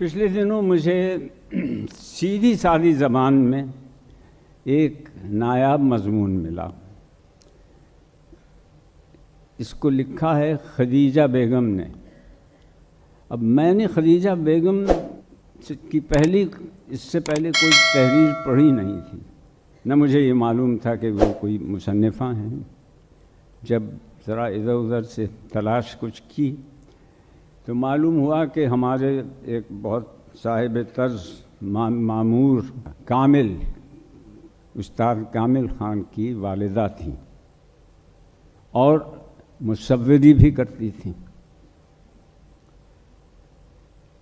پچھلے دنوں مجھے سیدھی سادی زبان میں ایک نایاب مضمون ملا. اس کو لکھا ہے خدیجہ بیگم نے. اب میں نے خدیجہ بیگم کی اس سے پہلے کوئی تحریر پڑھی نہیں تھی، نہ مجھے یہ معلوم تھا کہ وہ کوئی مصنفہ ہیں. جب ذرا ادھر ادھر سے تلاش کچھ کی تو معلوم ہوا کہ ہمارے ایک بہت صاحب طرز معمور کامل استاد کامل خان کی والدہ تھیں اور مصوری بھی کرتی تھیں.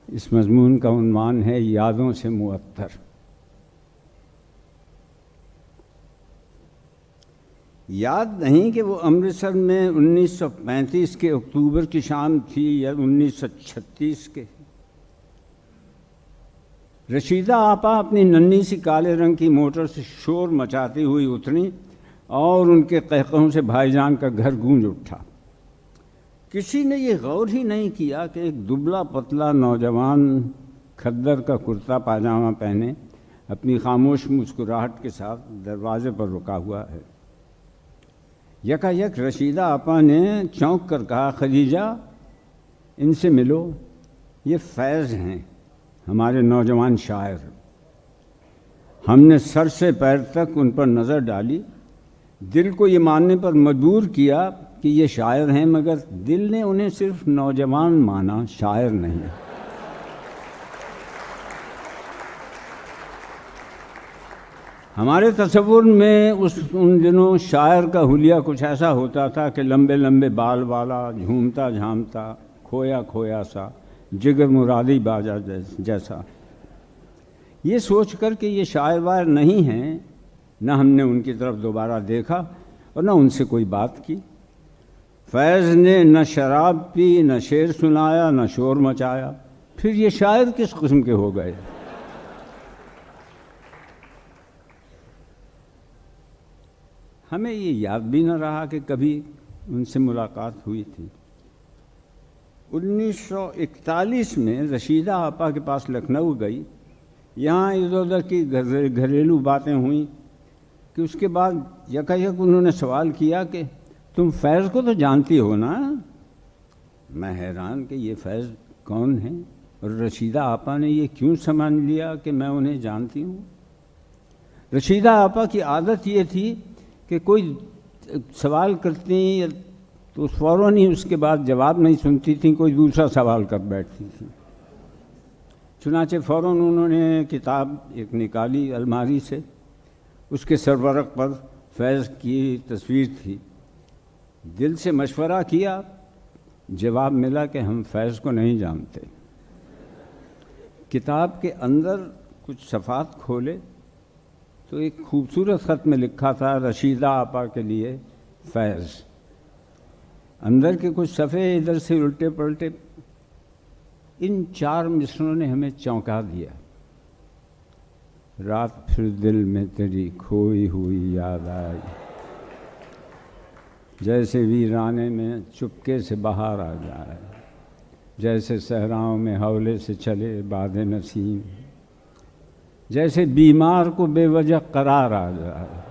اس مضمون کا عنوان ہے یادوں سے معطر. یاد نہیں کہ وہ امرتسر میں 1935 کے اکتوبر کی شام تھی یا 1936 کے. رشیدہ آپا اپنی ننھی سی کالے رنگ کی موٹر سے شور مچاتی ہوئی اتری اور ان کے قہقہوں سے بھائی جان کا گھر گونج اٹھا. کسی نے یہ غور ہی نہیں کیا کہ ایک دبلا پتلا نوجوان کھدر کا کرتا پاجامہ پہنے اپنی خاموش مسکراہٹ کے ساتھ دروازے پر رکا ہوا ہے. یکا یک رشیدہ آپا نے چونک کر کہا، خدیجہ ان سے ملو، یہ فیض ہیں، ہمارے نوجوان شاعر. ہم نے سر سے پیر تک ان پر نظر ڈالی، دل کو یہ ماننے پر مجبور کیا کہ یہ شاعر ہیں، مگر دل نے انہیں صرف نوجوان مانا، شاعر نہیں. ہمارے تصور میں ان دنوں شاعر کا حلیہ کچھ ایسا ہوتا تھا کہ لمبے لمبے بال والا، جھومتا جھامتا، کھویا کھویا سا، جگر مرادی باجا جیسا. یہ سوچ کر کہ یہ شاعر وائر نہیں ہیں، نہ ہم نے ان کی طرف دوبارہ دیکھا اور نہ ان سے کوئی بات کی. فیض نے نہ شراب پی، نہ شعر سنایا، نہ شور مچایا. پھر یہ شاعر کس قسم کے ہو گئے؟ ہمیں یہ یاد بھی نہ رہا کہ کبھی ان سے ملاقات ہوئی تھی. 1941 میں رشیدہ آپا کے پاس لکھنؤ گئی. یہاں ادھر ادھر کی گھریلو باتیں ہوئیں کہ اس کے بعد یکا یک انہوں نے سوال کیا کہ تم فیض کو تو جانتی ہو نا؟ میں حیران کہ یہ فیض کون ہیں، اور رشیدہ آپا نے یہ کیوں سمجھ لیا کہ میں انہیں جانتی ہوں. رشیدہ آپا کی عادت یہ تھی کہ کوئی سوال کرتی تو فوراً ہی اس کے بعد جواب نہیں سنتی تھیں، کوئی دوسرا سوال کر بیٹھتی تھیں. چنانچہ فوراً انہوں نے کتاب ایک نکالی الماری سے. اس کے سرورق پر فیض کی تصویر تھی. دل سے مشورہ کیا، جواب ملا کہ ہم فیض کو نہیں جانتے. کتاب کے اندر کچھ صفحات کھولے تو ایک خوبصورت خط میں لکھا تھا، رشیدہ آپا کے لیے فیض. اندر کے کچھ صفحے ادھر سے الٹے پلٹے. ان 4 مصروں نے ہمیں چونکا دیا. رات پھر دل میں تیری کھوئی ہوئی یاد آئی، جیسے ویرانے میں چپکے سے بہار آ جائے، جیسے صحراؤں میں ہولے سے چلے باد نسیم، جیسے بیمار کو بے وجہ قرار آ جائے.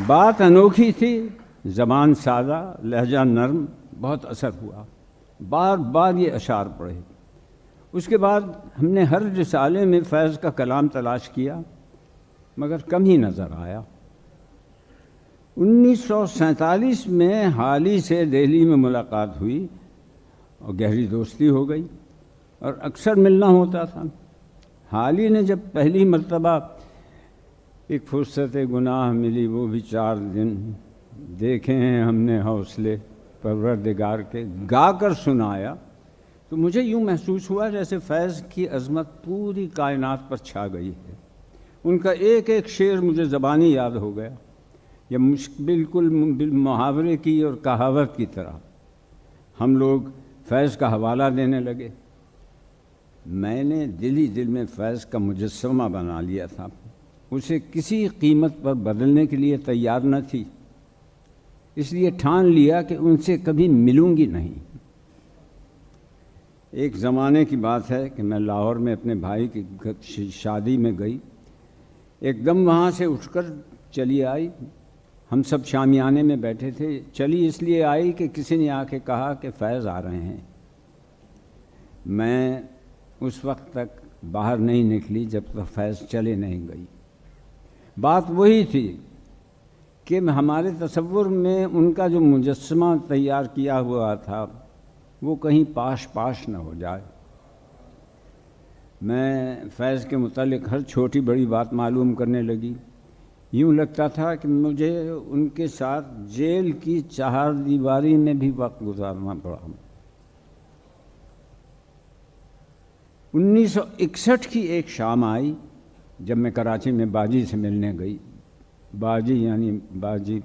بات انوکھی تھی، زبان سادہ، لہجہ نرم، بہت اثر ہوا. بار بار یہ اشعار پڑھے. اس کے بعد ہم نے ہر رسالے میں فیض کا کلام تلاش کیا، مگر کم ہی نظر آیا. 1947 میں حالی سے دہلی میں ملاقات ہوئی اور گہری دوستی ہو گئی اور اکثر ملنا ہوتا تھا. حالی نے جب پہلی مرتبہ ایک فرصت گناہ ملی، وہ بھی 4 دن دیکھے ہیں ہم نے حوصلے پروردگار کے، گا کر سنایا، تو مجھے یوں محسوس ہوا جیسے فیض کی عظمت پوری کائنات پر چھا گئی ہے. ان کا ایک ایک شعر مجھے زبانی یاد ہو گیا، یا بالکل محاورے کی اور کہاوت کی طرح. ہم لوگ فیض کا حوالہ دینے لگے. میں نے دل ہی دل میں فیض کا مجسمہ بنا لیا تھا، اسے کسی قیمت پر بدلنے کے لیے تیار نہ تھی. اس لیے ٹھان لیا کہ ان سے کبھی ملوں گی نہیں۔ ایک زمانے کی بات ہے کہ میں لاہور میں اپنے بھائی کی شادی میں گئی، ایک دم وہاں سے اٹھ کر چلی آئی۔ ہم سب شامیانے میں بیٹھے تھے، چلی اس لیے آئی کہ کسی نے آ کے کہا کہ فیض آ رہے ہیں۔ میں اس وقت تک باہر نہیں نکلی جب تک فیض چلے نہیں گئی۔ بات وہی تھی کہ ہمارے تصور میں ان کا جو مجسمہ تیار کیا ہوا تھا وہ کہیں پاش نہ ہو جائے۔ میں فیض کے متعلق ہر چھوٹی بڑی بات معلوم کرنے لگی۔ یوں لگتا تھا کہ مجھے ان کے ساتھ جیل کی چہار دیواری میں بھی وقت گزارنا پڑا۔ 1961 کی ایک شام آئی جب میں کراچی میں باجی سے ملنے گئی۔ باجی یعنی باجی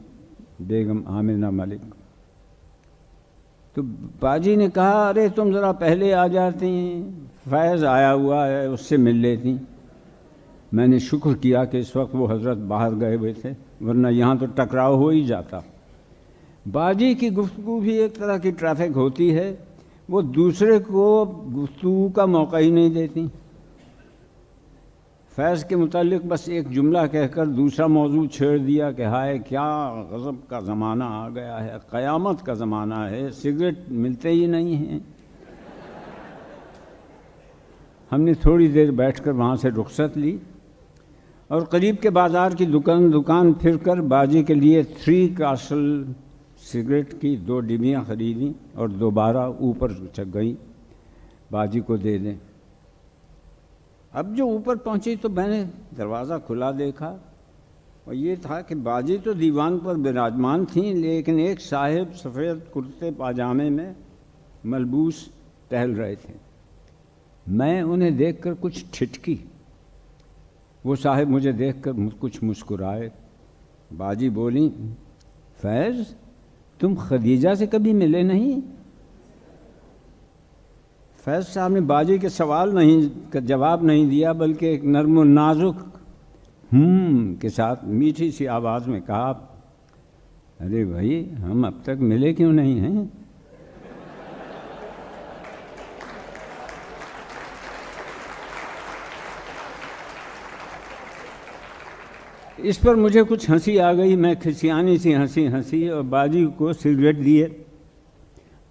بیگم آمنہ ملک۔ تو باجی نے کہا ارے تم ذرا پہلے آ جاتی ہیں، فیض آیا ہوا ہے اس سے مل لیتی۔ میں نے شکر کیا کہ اس وقت وہ حضرت باہر گئے ہوئے تھے، ورنہ یہاں تو ٹکراؤ ہو ہی جاتا۔ باجی کی گفتگو بھی ایک طرح کی ٹریفک ہوتی ہے، وہ دوسرے کو گفتگو کا موقع ہی نہیں دیتی۔ فیض کے متعلق بس ایک جملہ کہہ کر دوسرا موضوع چھیڑ دیا کہ ہائے کیا غضب کا زمانہ آ گیا ہے، قیامت کا زمانہ ہے، سگریٹ ملتے ہی نہیں ہیں۔ ہم نے تھوڑی دیر بیٹھ کر وہاں سے رخصت لی اور قریب کے بازار کی دکان پھر کر باجی کے لیے 3 کاسل سگریٹ کی 2 ڈبیاں خریدیں اور دوبارہ اوپر گئیں باجی کو دے دیں۔ اب جو اوپر پہنچی تو میں نے دروازہ کھلا دیکھا اور یہ تھا کہ باجی تو دیوان پر براجمان تھیں، لیکن ایک صاحب سفید کرتے پاجامے میں ملبوس ٹہل رہے تھے۔ میں انہیں دیکھ کر کچھ ٹھٹکی۔ وہ صاحب مجھے دیکھ کر کچھ مسکرائے۔ باجی بولیں فیض تم خدیجہ سے کبھی ملے نہیں؟ فیض صاحب نے باجی کے سوال کا جواب نہیں دیا، بلکہ ایک نرم و نازک کے ساتھ میٹھی سی آواز میں کہا ارے بھائی ہم اب تک ملے کیوں نہیں ہیں؟ اس پر مجھے کچھ ہنسی آ گئی، میں کھسیانی سی ہنسی اور باجی کو سگریٹ دیے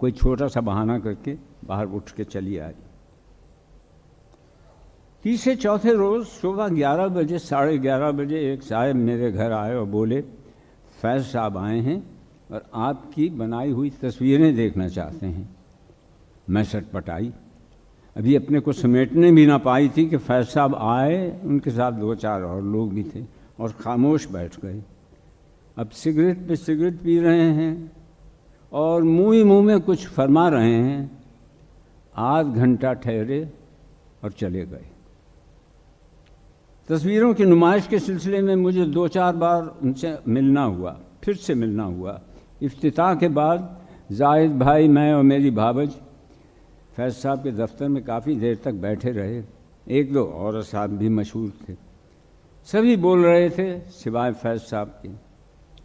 کوئی چھوٹا سا بہانہ کر کے باہر اٹھ کے چلی آئی۔ تیسرے چوتھے روز صبح 11 بجے 11:30 بجے ایک صاحب میرے گھر آئے اور بولے فیض صاحب آئے ہیں اور آپ کی بنائی ہوئی تصویریں دیکھنا چاہتے ہیں۔ میں سٹپٹائی، ابھی اپنے کو سمیٹنے بھی نہ پائی تھی کہ فیض صاحب آئے، ان کے ساتھ 2-4 اور لوگ بھی تھے اور خاموش بیٹھ گئے۔ اب سگریٹ پہ سگریٹ پی رہے ہیں اور منہ میں کچھ فرما رہے ہیں۔ آدھ گھنٹہ ٹھہرے اور چلے گئے۔ تصویروں کی نمائش کے سلسلے میں مجھے 2-4 بار ان سے ملنا ہوا، پھر سے ملنا ہوا۔ افتتاح کے بعد زاہد بھائی، میں اور میری بھابج فیض صاحب کے دفتر میں کافی دیر تک بیٹھے رہے۔ 1-2 اور صاحب بھی مشہور تھے، سبھی بول رہے تھے سوائے فیض صاحب کے۔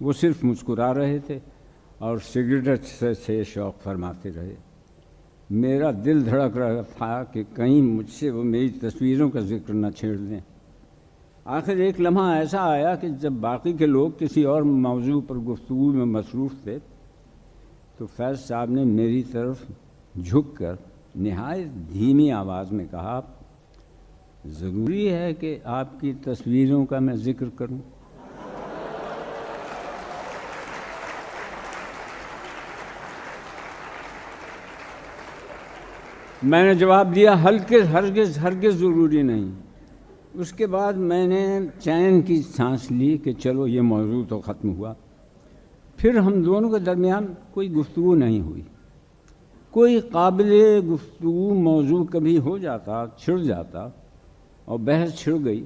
وہ صرف مسکرا رہے تھے اور سگریٹ سے شوق فرماتے رہے۔ میرا دل دھڑک رہا تھا کہ کہیں مجھ سے وہ میری تصویروں کا ذکر نہ چھیڑ دیں۔ آخر ایک لمحہ ایسا آیا کہ جب باقی کے لوگ کسی اور موضوع پر گفتگو میں مصروف تھے تو فیض صاحب نے میری طرف جھک کر نہایت دھیمی آواز میں کہا ضروری ہے کہ آپ کی تصویروں کا میں ذکر کروں؟ میں نے جواب دیا ہرگز ضروری نہیں۔ اس کے بعد میں نے چین کی سانس لی کہ چلو یہ موضوع تو ختم ہوا۔ پھر ہم دونوں کے درمیان کوئی گفتگو نہیں ہوئی۔ کوئی قابل گفتگو موضوع کبھی ہو جاتا، چھڑ جاتا اور بحث چھڑ گئی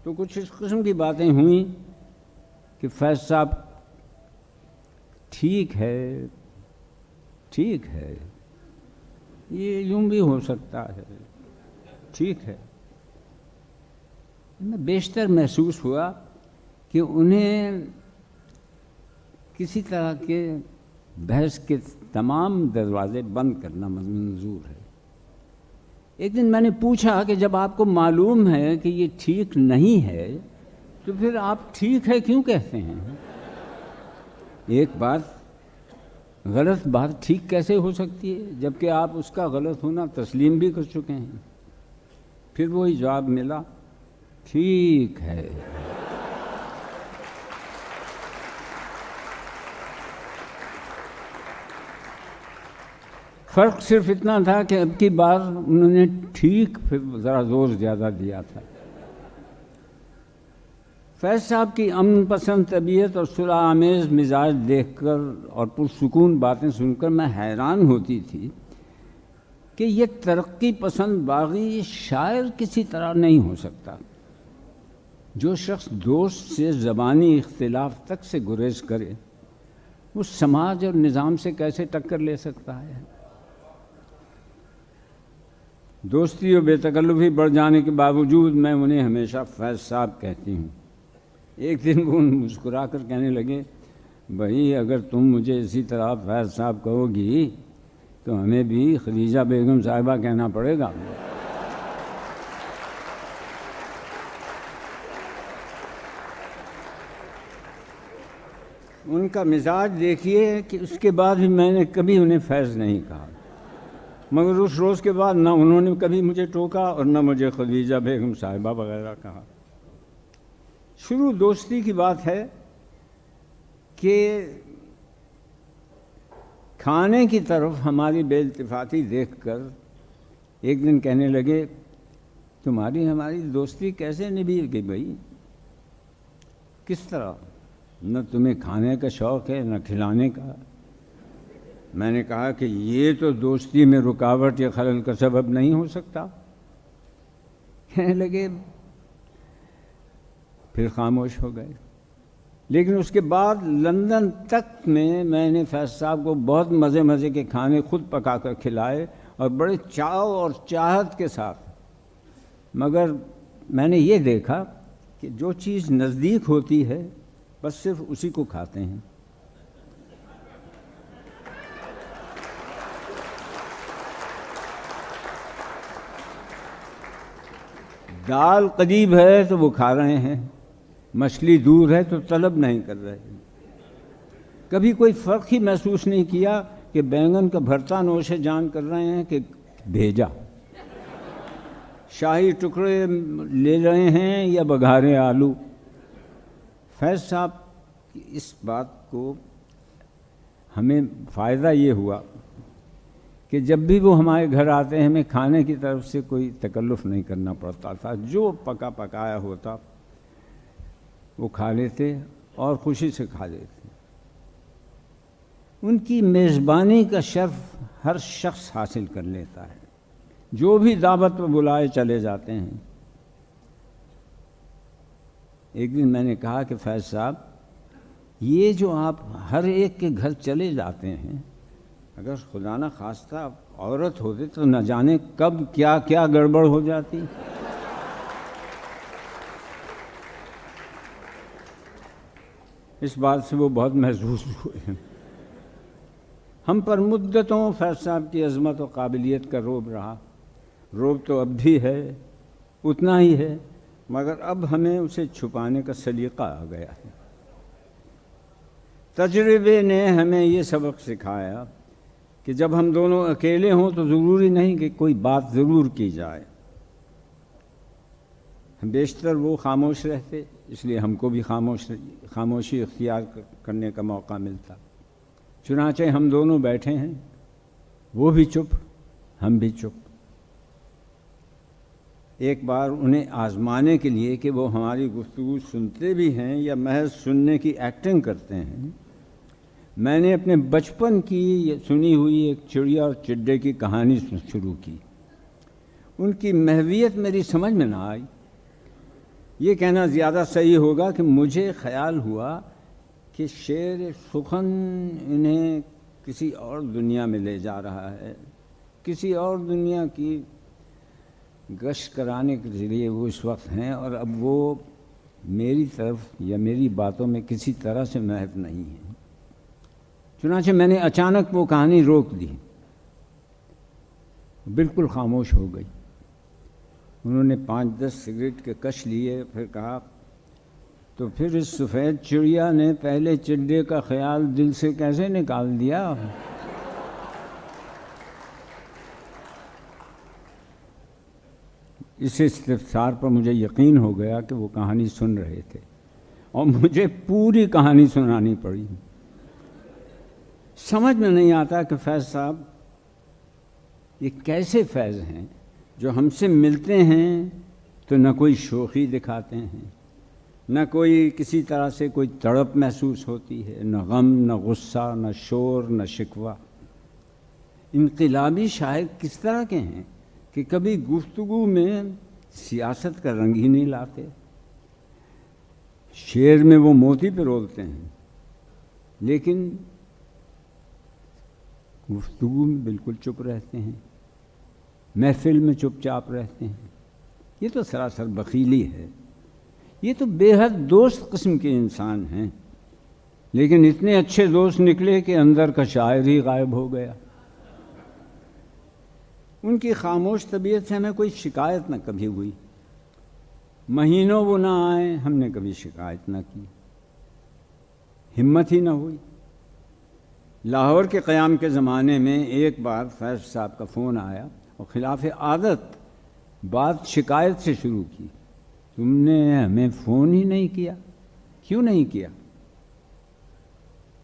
تو کچھ اس قسم کی باتیں ہوئیں کہ فیض صاحب ٹھیک ہے یہ یوں بھی ہو سکتا ہے، ٹھیک ہے۔ میں بیشتر محسوس ہوا کہ انہیں کسی طرح کے بحث کے تمام دروازے بند کرنا منظور ہے۔ ایک دن میں نے پوچھا کہ جب آپ کو معلوم ہے کہ یہ ٹھیک نہیں ہے تو پھر آپ ٹھیک ہے کیوں کہتے ہیں؟ ایک بات غلط بات ٹھیک کیسے ہو سکتی ہے جبکہ آپ اس کا غلط ہونا تسلیم بھی کر چکے ہیں؟ پھر وہی جواب ملا، ٹھیک ہے۔ فرق صرف اتنا تھا کہ اب کی بار انہوں نے ٹھیک پھر ذرا زور زیادہ دیا تھا۔ فیض صاحب کی امن پسند طبیعت اور صلح آمیز مزاج دیکھ کر اور پرسکون باتیں سن کر میں حیران ہوتی تھی کہ یہ ترقی پسند باغی شاعر کسی طرح نہیں ہو سکتا۔ جو شخص دوست سے زبانی اختلاف تک سے گریز کرے وہ سماج اور نظام سے کیسے ٹکر لے سکتا ہے؟ دوستی اور بے تکلفی بڑھ جانے کے باوجود میں انہیں ہمیشہ فیض صاحب کہتی ہوں۔ ایک دن وہ مسکرا کر کہنے لگے، بھائی اگر تم مجھے اسی طرح فیض صاحب کہو گی تو ہمیں بھی خدیجہ بیگم صاحبہ کہنا پڑے گا۔ ان کا مزاج دیکھیے کہ اس کے بعد بھی میں نے کبھی انہیں فیض نہیں کہا، مگر اس روز کے بعد نہ انہوں نے کبھی مجھے ٹوکا اور نہ مجھے خدیجہ بیگم صاحبہ وغیرہ کہا۔ شروع دوستی کی بات ہے کہ کھانے کی طرف ہماری بے التفاتی دیکھ کر ایک دن کہنے لگے، تمہاری ہماری دوستی کیسے نبھی گئی بھائی؟ کس طرح؟ نہ تمہیں کھانے کا شوق ہے نہ کھلانے کا۔ میں نے کہا کہ یہ تو دوستی میں رکاوٹ یا خلل کا سبب نہیں ہو سکتا۔ کہنے لگے، پھر خاموش ہو گئے۔ لیکن اس کے بعد لندن تک میں نے فیض صاحب کو بہت مزے کے کھانے خود پکا کر کھلائے اور بڑے چاؤ اور چاہت کے ساتھ، مگر میں نے یہ دیکھا کہ جو چیز نزدیک ہوتی ہے بس صرف اسی کو کھاتے ہیں۔ دال قریب ہے تو وہ کھا رہے ہیں، مچھلی دور ہے تو طلب نہیں کر رہے ہیں۔ کبھی کوئی فرق ہی محسوس نہیں کیا کہ بینگن کا بھرتا نوش جان کر رہے ہیں کہ بھیجا، شاہی ٹکڑے لے رہے ہیں یا بگھارے آلو۔ فیض صاحب کی اس بات کو ہمیں فائدہ یہ ہوا کہ جب بھی وہ ہمارے گھر آتے ہیں ہمیں کھانے کی طرف سے کوئی تکلف نہیں کرنا پڑتا تھا، جو پکایا ہوتا وہ کھا لیتے اور خوشی سے کھا لیتے۔ ان کی میزبانی کا شرف ہر شخص حاصل کر لیتا ہے، جو بھی دعوت پر بلائے چلے جاتے ہیں۔ ایک دن میں نے کہا کہ فیض صاحب، یہ جو آپ ہر ایک کے گھر چلے جاتے ہیں، اگر خدا نہ خواستہ عورت ہوتے تو نہ جانے کب کیا کیا گڑبڑ ہو جاتی۔ اس بات سے وہ بہت محظوظ ہوئے ہیں۔ ہم پر مدتوں فیض صاحب کی عظمت و قابلیت کا رعب رہا، رعب تو اب بھی ہے، اتنا ہی ہے، مگر اب ہمیں اسے چھپانے کا سلیقہ آ گیا ہے۔ تجربے نے ہمیں یہ سبق سکھایا کہ جب ہم دونوں اکیلے ہوں تو ضروری نہیں کہ کوئی بات ضرور کی جائے۔ بیشتر وہ خاموش رہتے، اس لیے ہم کو بھی خاموشی اختیار کرنے کا موقع ملتا۔ چنانچہ ہم دونوں بیٹھے ہیں، وہ بھی چپ، ہم بھی چپ۔ ایک بار انہیں آزمانے کے لیے کہ وہ ہماری گفتگو سنتے بھی ہیں یا محض سننے کی ایکٹنگ کرتے ہیں، میں نے اپنے بچپن کی سنی ہوئی ایک چڑیا اور چڈے کی کہانی شروع کی۔ ان کی محویت میری سمجھ میں نہ آئی۔ یہ کہنا زیادہ صحیح ہوگا کہ مجھے خیال ہوا کہ شعر سخن انہیں کسی اور دنیا میں لے جا رہا ہے، کسی اور دنیا کی گشت کرانے کے ذریعے وہ اس وقت ہیں، اور اب وہ میری طرف یا میری باتوں میں کسی طرح سے محو نہیں ہیں۔ چنانچہ میں نے اچانک وہ کہانی روک دی، بالکل خاموش ہو گئی۔ انہوں نے 5-10 سگریٹ کے کش لیے، پھر کہا تو پھر اس سفید چڑیا نے پہلے چڈے کا خیال دل سے کیسے نکال دیا؟ اس استفسار پر مجھے یقین ہو گیا کہ وہ کہانی سن رہے تھے اور مجھے پوری کہانی سنانی پڑی۔ سمجھ میں نہیں آتا کہ فیض صاحب یہ کیسے فیض ہیں جو ہم سے ملتے ہیں تو نہ کوئی شوخی دکھاتے ہیں، نہ کوئی کسی طرح سے کوئی تڑپ محسوس ہوتی ہے، نہ غم، نہ غصہ، نہ شور، نہ شکوہ۔ انقلابی شاعر کس طرح کے ہیں کہ کبھی گفتگو میں سیاست کا رنگ ہی نہیں لاتے، شعر میں وہ موتی پرولتے ہیں، لیکن گفتگو میں بالکل چپ رہتے ہیں، محفل میں چپ چاپ رہتے ہیں۔ یہ تو سراسر بخیلی ہے۔ یہ تو بے حد دوست قسم کے انسان ہیں، لیکن اتنے اچھے دوست نکلے کہ اندر کا شاعر ہی غائب ہو گیا۔ ان کی خاموش طبیعت سے ہمیں کوئی شکایت نہ کبھی ہوئی، مہینوں وہ نہ آئے، ہم نے کبھی شکایت نہ کی، ہمت ہی نہ ہوئی۔ لاہور کے قیام کے زمانے میں ایک بار فیض صاحب کا فون آیا اور خلاف عادت بات شکایت سے شروع کی، تم نے ہمیں فون ہی نہیں کیا، کیوں نہیں کیا؟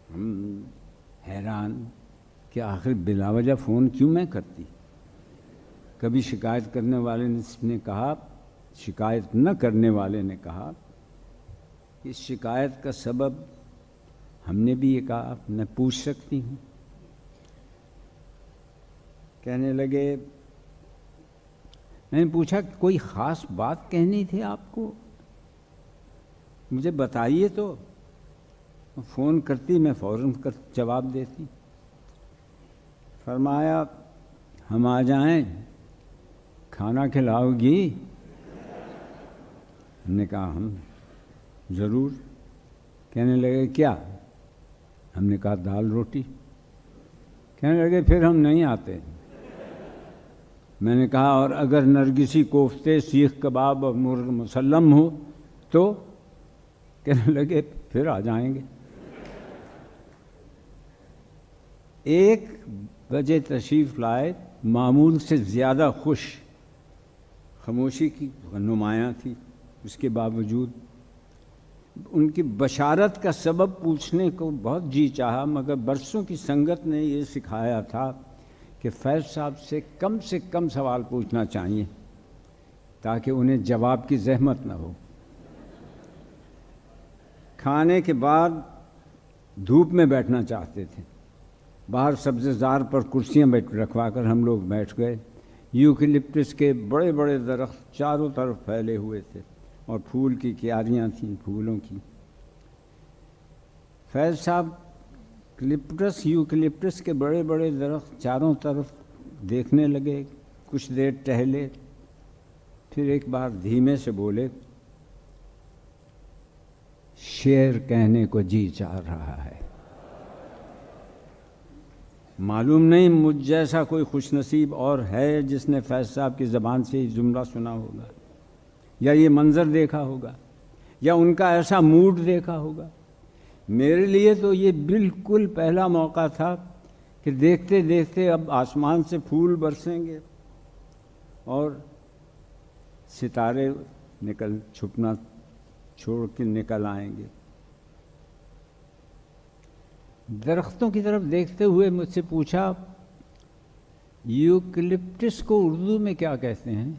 ہم حیران کہ آخر بلا وجہ فون کیوں میں کرتی؟ کبھی شکایت کرنے والے نے کہا، شکایت نہ کرنے والے نے کہا، اس شکایت کا سبب ہم نے بھی یہ کہا میں پوچھ سکتی ہوں؟ کہنے لگے، میں نے پوچھا کوئی خاص بات کہنی تھی آپ کو، مجھے بتائیے تو، فون کرتی میں فوراً جواب دیتی۔ فرمایا ہم آ جائیں، کھانا کھلاؤ گی؟ ہم نے کہا ہم ضرور۔ کہنے لگے کیا؟ ہم نے کہا دال روٹی۔ کہنے لگے پھر ہم نہیں آتے۔ میں نے کہا اور اگر نرگسی کوفتے، سیخ کباب اور مرغ مسلم ہو تو؟ کہنے لگے پھر آ جائیں گے۔ 1 بجے تشریف لائے، معمول سے زیادہ خوش، خاموشی کی نمایاں تھی، اس کے باوجود ان کی بشارت کا سبب پوچھنے کو بہت جی چاہا، مگر برسوں کی سنگت نے یہ سکھایا تھا کہ فیض صاحب سے کم سوال پوچھنا چاہیے تاکہ انہیں جواب کی زحمت نہ ہو۔ کھانے کے بعد دھوپ میں بیٹھنا چاہتے تھے، باہر سبزے زار پر کرسیاں رکھوا کر ہم لوگ بیٹھ گئے۔ یوکلپٹس کے بڑے بڑے درخت چاروں طرف پھیلے ہوئے تھے اور پھول کی کیاریاں تھیں، پھولوں کی۔ فیض صاحب یوکلپٹس کے بڑے بڑے درخت چاروں طرف دیکھنے لگے، کچھ دیر ٹہلے، پھر ایک بار دھیمے سے بولے، شعر کہنے کو جی چاہ رہا ہے۔ معلوم نہیں مجھ جیسا کوئی خوش نصیب اور ہے جس نے فیض صاحب کی زبان سے یہ جملہ سنا ہوگا، یا یہ منظر دیکھا ہوگا، یا ان کا ایسا موڈ دیکھا ہوگا۔ میرے لیے تو یہ بالکل پہلا موقع تھا کہ دیکھتے دیکھتے اب آسمان سے پھول برسیں گے اور ستارے چھپنا چھوڑ کے نکل آئیں گے۔ درختوں کی طرف دیکھتے ہوئے مجھ سے پوچھا، یوکلپٹس کو اردو میں کیا کہتے ہیں؟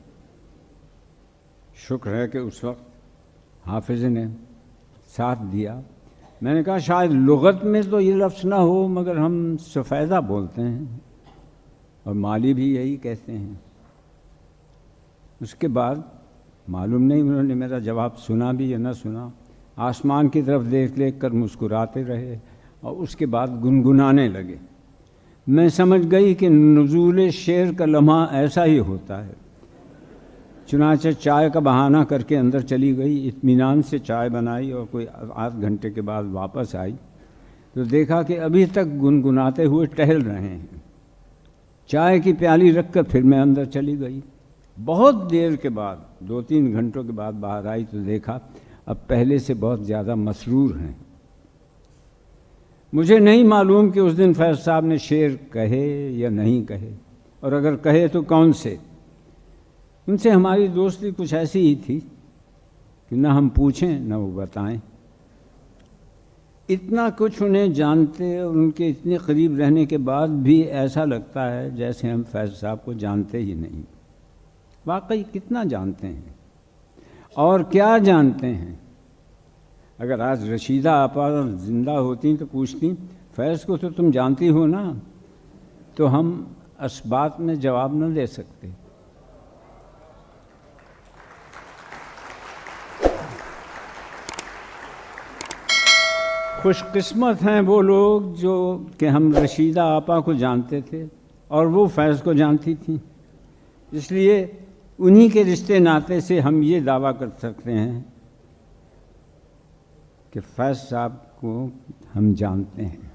شکر ہے کہ اس وقت حافظ نے ساتھ دیا۔ میں نے کہا شاید لغت میں تو یہ لفظ نہ ہو، مگر ہم سفیدہ بولتے ہیں اور مالی بھی یہی کہتے ہیں۔ اس کے بعد معلوم نہیں انہوں نے میرا جواب سنا بھی یا نہ سنا، آسمان کی طرف دیکھ کر مسکراتے رہے اور اس کے بعد گنگنانے لگے۔ میں سمجھ گئی کہ نزول شعر کا لمحہ ایسا ہی ہوتا ہے، چنانچہ چائے کا بہانہ کر کے اندر چلی گئی، اطمینان سے چائے بنائی اور کوئی 8 گھنٹے کے بعد واپس آئی۔ تو دیکھا کہ ابھی تک گنگناتے ہوئے ٹہل رہے ہیں۔ چائے کی پیالی رکھ کر پھر میں اندر چلی گئی۔ بہت دیر کے بعد 2-3 گھنٹوں کے بعد باہر آئی تو دیکھا اب پہلے سے بہت زیادہ مسرور ہیں۔ مجھے نہیں معلوم کہ اس دن فیض صاحب نے شعر کہے یا نہیں کہے، اور اگر کہے تو کون سے۔ ان سے ہماری دوستی کچھ ایسی ہی تھی کہ نہ ہم پوچھیں نہ وہ بتائیں۔ اتنا کچھ انہیں جانتے اور ان کے اتنے قریب رہنے کے بعد بھی ایسا لگتا ہے جیسے ہم فیض صاحب کو جانتے ہی نہیں۔ واقعی کتنا جانتے ہیں اور کیا جانتے ہیں۔ اگر آج رشیدہ آپا زندہ ہوتی تو پوچھتی فیض کو تو تم جانتی ہو نا، تو ہم اسبات میں جواب نہ دے سکتے۔ خوش قسمت ہیں وہ لوگ جو کہ ہم رشیدہ آپا کو جانتے تھے اور وہ فیض کو جانتی تھیں۔ اس لیے انہی کے رشتے ناطے سے ہم یہ دعویٰ کر سکتے ہیں کہ فیض صاحب کو ہم جانتے ہیں۔